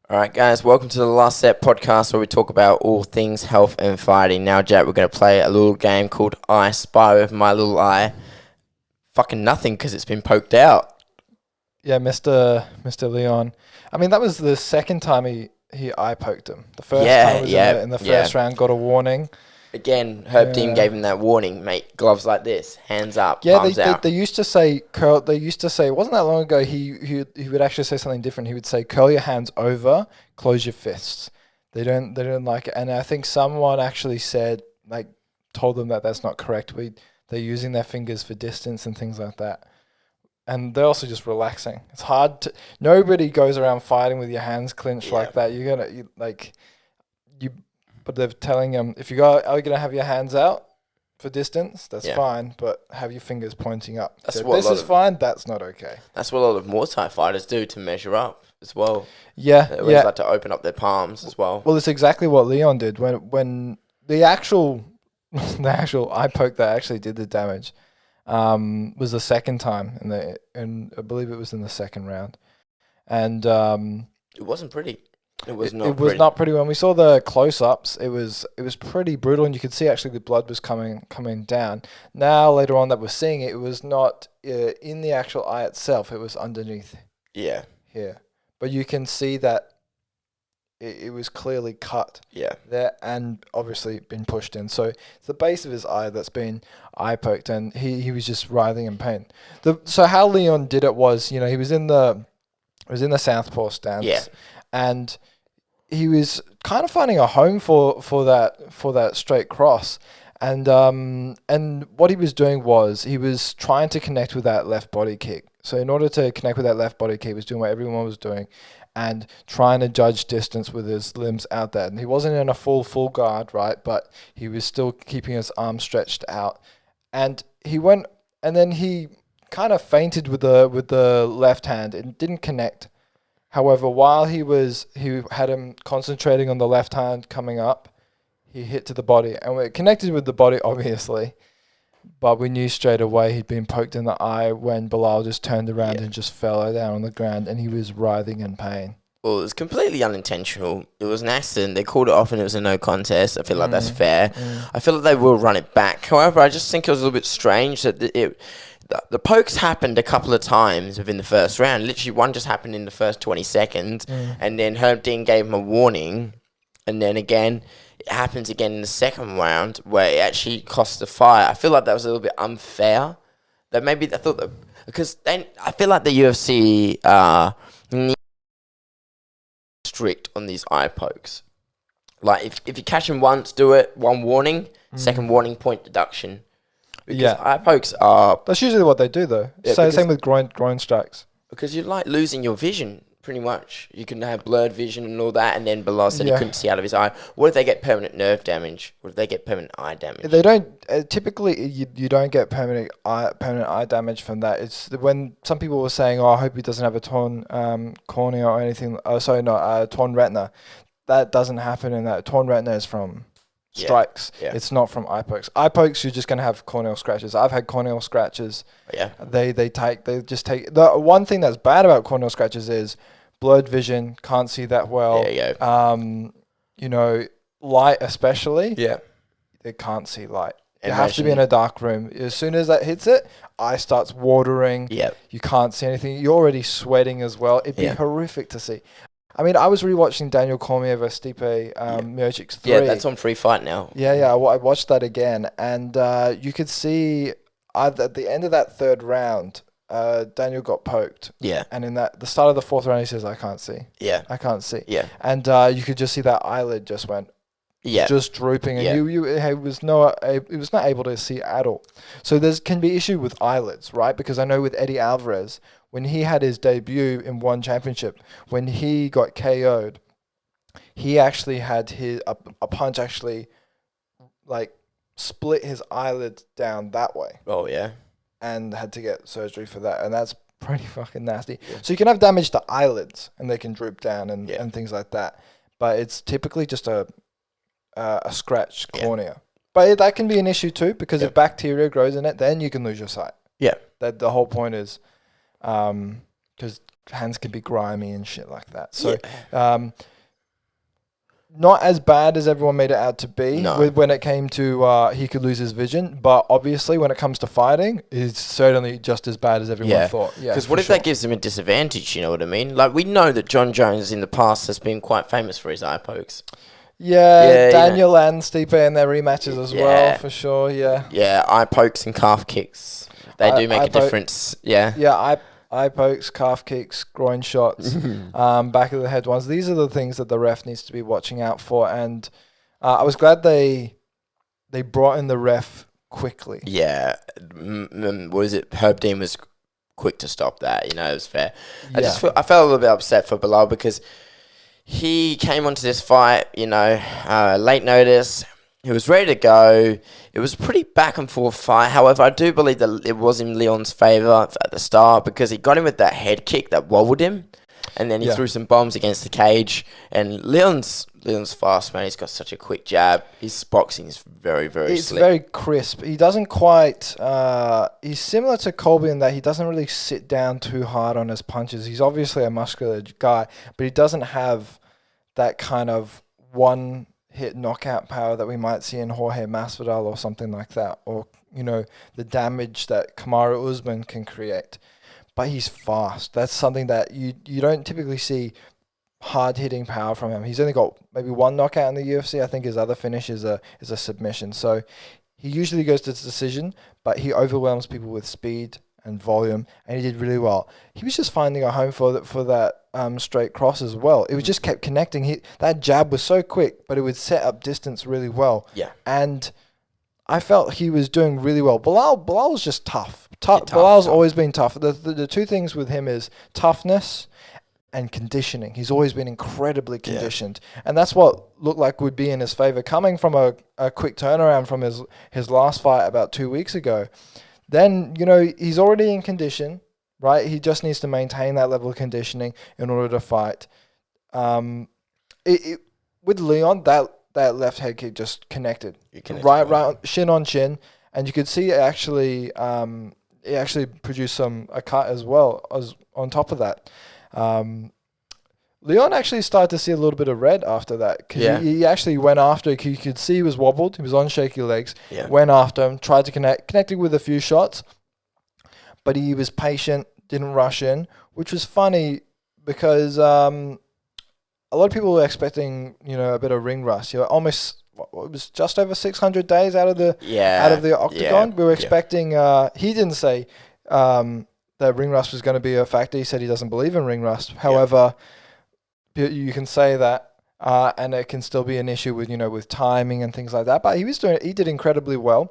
All right, guys, welcome to the Last Set podcast where we talk about all things health and fighting. Now, Jack, we're going to play a little game called I Spy with my little eye. Fucking nothing because it's been poked out. Yeah, Mr. Leon. I mean, that was the second time he eye poked him. The first time was in the first round, got a warning. Again, Herb Dean gave him that warning, mate. Gloves like this, hands up, palms out. They used to say curl. They used to say, it wasn't that long ago. He would actually say something different. He would say, "Curl your hands over, close your fists." They don't like it. And I think someone actually said, like, told them that that's not correct. They're using their fingers for distance and things like that. And they're also just relaxing. It's hard to. Nobody goes around fighting with your hands clenched like that. But they're telling them, if you are you gonna have your hands out for distance, that's fine. But have your fingers pointing up. That's so this is fine. That's not okay. That's what a lot of Muay Thai fighters do to measure up as well. Yeah, they always like to open up their palms as well. Well, it's exactly what Leon did when the actual eye poke that actually did the damage. Was the second time, and I believe it was in the second round, and it wasn't pretty. It was not pretty. When we saw the close-ups, it was pretty brutal, and you could see actually the blood was coming down. Now later on that we're seeing it was not in the actual eye itself; it was underneath. Yeah. Here, but you can see that it was clearly cut. Yeah. There and obviously been pushed in. So it's the base of his eye that's been eye poked, and he was just writhing in pain. So how Leon did it was, he was in the southpaw stance. Yeah. And he was kind of finding a home for that straight cross. And what he was doing was he was trying to connect with that left body kick. So in order to connect with that left body kick, he was doing what everyone was doing and trying to judge distance with his limbs out there. And he wasn't in a full guard, right? But he was still keeping his arms stretched out. And he went, and then he kind of feinted with the left hand and didn't connect. However, while he had him concentrating on the left hand coming up, he hit to the body. And it connected with the body, obviously. But we knew straight away he'd been poked in the eye when Belal just turned around and just fell down on the ground, and he was writhing in pain. Well, it was completely unintentional. It was an accident. They called it off and it was a no contest. I feel like that's fair. I feel like they will run it back. However, I just think it was a little bit strange that the pokes happened a couple of times within the first round. Literally, one just happened in the first 20 seconds, and then Herb Dean gave him a warning, and then again, it happens again in the second round where it actually cost the fight. I feel like that was a little bit unfair. That maybe I thought that because I feel like the UFC strict on these eye pokes. Like if you catch him once, do it. One warning, second warning, point deduction. Because eye pokes are... That's usually what they do, though. Yeah, same with groin strikes. Because you're like losing your vision, pretty much. You can have blurred vision and all that, and then Belal said he couldn't see out of his eye. What if they get permanent nerve damage? What if they get permanent eye damage? They don't... typically, you don't get permanent eye damage from that. It's when some people were saying, I hope he doesn't have a torn cornea or anything. Torn retina. That doesn't happen in that. Torn retina is from... strikes. Yeah. It's not from eye pokes. Eye pokes, you're just going to have corneal scratches. I've had corneal scratches. Yeah. They just take... The one thing that's bad about corneal scratches is blurred vision, can't see that well. Yeah. Light especially. Yeah. They can't see light. You have to be in a dark room. As soon as that hits it, eye starts watering. Yeah. You can't see anything. You're already sweating as well. It'd be horrific to see. I mean, I was rewatching Daniel Cormier versus Stipe Miocic 3. Yeah, that's on Free Fight now. Yeah, I watched that again, and you could see at the end of that third round, Daniel got poked. Yeah. And in the start of the fourth round, he says, "I can't see." Yeah. I can't see. Yeah. And you could just see that eyelid just went. Yeah. Just drooping, and he was not able to see at all. So can be issue with eyelids, right? Because I know with Eddie Alvarez, when he had his debut in one championship, when he got KO'd, he actually had a punch actually like split his eyelid down that way. Oh yeah. And had to get surgery for that, and that's pretty fucking nasty. Yeah. So you can have damage to eyelids, and they can droop down and things like that. But it's typically just a scratched cornea. But that can be an issue too, because if bacteria grows in it, then you can lose your sight. Yeah. That the whole point is, because hands can be grimy and shit like that. So, not as bad as everyone made it out to be when it came to he could lose his vision. But obviously, when it comes to fighting, it's certainly just as bad as everyone thought. Yeah, because what if that gives him a disadvantage? You know what I mean? Like, we know that John Jones in the past has been quite famous for his eye pokes. Yeah, Daniel and Stipe in their rematches as well, for sure. Yeah, eye pokes and calf kicks. They do make a difference. Yeah, eye pokes, calf kicks, groin shots, back of the head ones. These are the things that the ref needs to be watching out for. And I was glad they brought in the ref quickly. Yeah. What was it? Herb Dean was quick to stop that. You know, it was fair. Yeah. I felt a little bit upset for Belal because he came onto this fight, late notice. He was ready to go. It was a pretty back and forth fight. However, I do believe that it was in Leon's favour at the start because he got him with that head kick that wobbled him. And then he threw some bombs against the cage. And Leon's fast, man. He's got such a quick jab. His boxing is very, very slick. It's very crisp. He doesn't quite... he's similar to Colby in that he doesn't really sit down too hard on his punches. He's obviously a muscular guy, but he doesn't have that kind of one-hit knockout power that we might see in Jorge Masvidal or something like that. Or, the damage that Kamaru Usman can create. But he's fast. That's something that you don't typically see hard-hitting power from him. He's only got maybe one knockout in the UFC. I think his other finish is a submission. So he usually goes to decision, but he overwhelms people with speed and volume, and he did really well. He was just finding a home for that straight cross as well. It was just kept connecting. That jab was so quick, but it would set up distance really well. Yeah. And I felt he was doing really well. Belal was just tough. Bilal's always been tough. The two things with him is toughness and conditioning. He's always been incredibly conditioned. Yeah. And that's what looked like would be in his favor. Coming from a quick turnaround from his last fight about 2 weeks ago, then, he's already in condition, right? He just needs to maintain that level of conditioning in order to fight. With Leon, that left head kick just connected. Right, shin on shin. And you could see it actually produced a cut as well as on top of that. Leon actually started to see a little bit of red after that because he actually went after. You could see he was wobbled. He was on shaky legs. Yeah. Went after him, tried to connected with a few shots, but he was patient, didn't rush in, which was funny because a lot of people were expecting a bit of ring rust. Almost. It was just over 600 days out of the octagon. We were expecting. He didn't say that ring rust was going to be a factor. He said he doesn't believe in ring rust. However, you can say that, and it can still be an issue with with timing and things like that. But he did incredibly well.